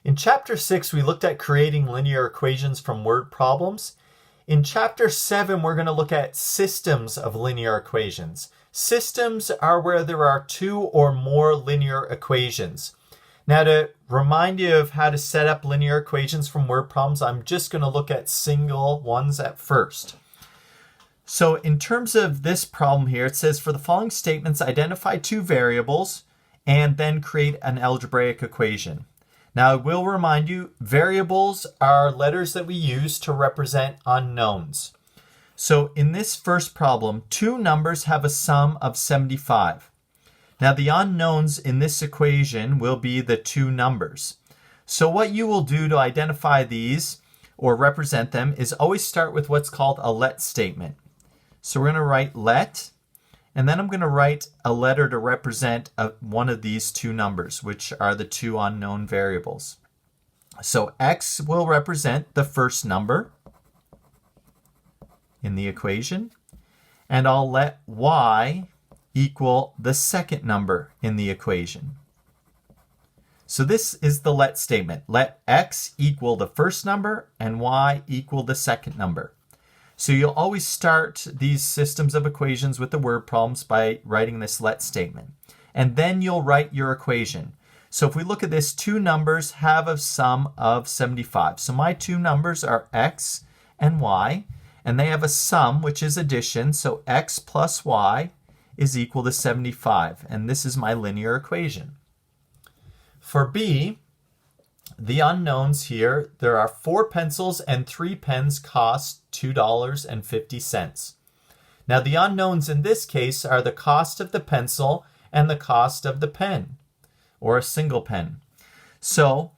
In Chapter 6, we looked at creating linear equations from word problems. In Chapter 7, we're going to look at systems of linear equations. Systems are where there are two or more linear equations. Now, to remind you of how to set up linear equations from word problems, I'm just going to look at single ones at first. So in terms of this problem here, it says for the following statements, identify two variables and then create an algebraic equation. Now, I will remind you, variables are letters that we use to represent unknowns. So in this first problem, two numbers have a sum of 75. Now, the unknowns in this equation will be the two numbers. So what you will do to identify these or represent them is always start with what's called a let statement. So we're going to write let, and then I'm going to write a letter to represent one of these two numbers, which are the two unknown variables. So x will represent the first number in the equation, and I'll let y equal the second number in the equation. So this is the let statement. Let x equal the first number and y equal the second number. So you'll always start these systems of equations with the word problems by writing this let statement. And then you'll write your equation. So if we look at this, two numbers have a sum of 75. So my two numbers are x and y, and they have a sum, which is addition. So x plus y is equal to 75. And this is my linear equation. For B, the unknowns here, there are 4 pencils and 3 pens cost $2.50. Now the unknowns in this case are the cost of the pencil and the cost of the pen, or a single pen. So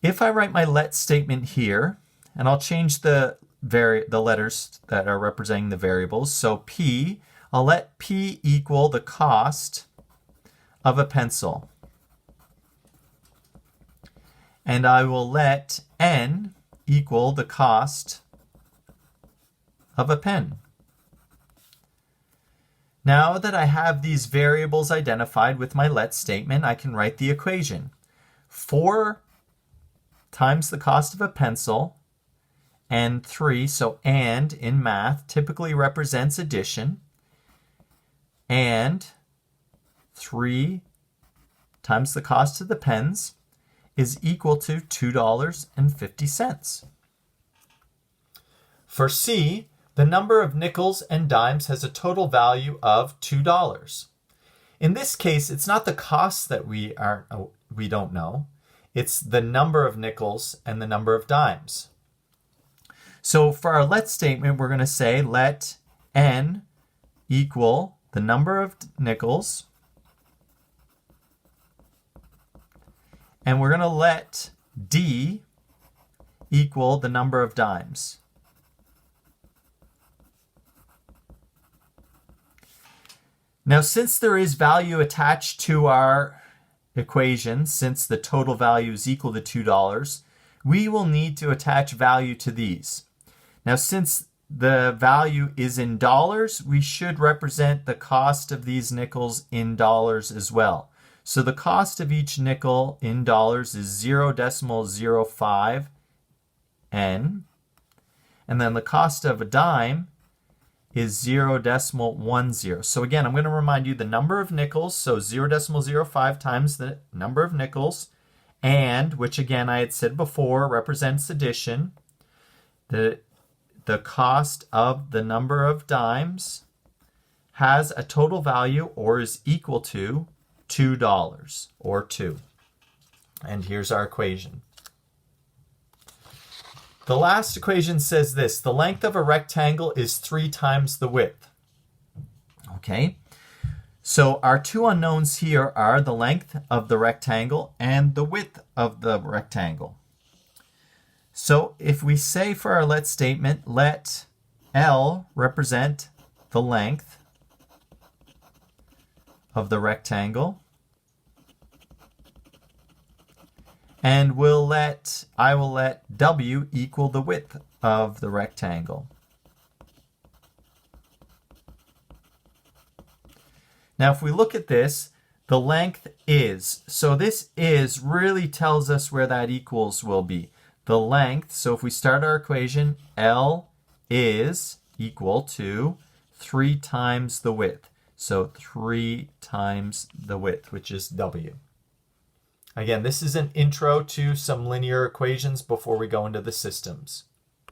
if I write my let statement here, and I'll change the letters that are representing the variables. So P, I'll let P equal the cost of a pencil. And I will let N equal the cost of a pen. Now that I have these variables identified with my let statement, I can write the equation. 4 times the cost of a pencil and 3, so and in math typically represents addition, and 3 times the cost of the pens is equal to $2.50. For C, the number of nickels and dimes has a total value of $2. In this case, it's not the cost that we don't know. It's the number of nickels and the number of dimes. So for our let statement, we're going to say let N equal the number of nickels, and we're going to let D equal the number of dimes. Now, since there is value attached to our equation, since the total value is equal to $2, we will need to attach value to these. Now, since the value is in dollars, we should represent the cost of these nickels in dollars as well. So the cost of each nickel in dollars is 0.05 N. And then the cost of a dime is 0.10. So again, I'm going to remind you the number of nickels, so 0.05 times the number of nickels, and, which again I had said before, represents addition. The cost of the number of dimes has a total value or is equal to $2, or 2. And here's our equation. The last equation says this: the length of a rectangle is 3 times the width. Okay, so our two unknowns here are the length of the rectangle and the width of the rectangle. So if we say for our let statement, let L represent the length of the rectangle, and I will let W equal the width of the rectangle. Now if we look at this, The length is. So this is really tells us where that equals will be. The length, so if we start our equation, L is equal to 3 times the width. So 3 times the width, which is W. Again, this is an intro to some linear equations before we go into the systems.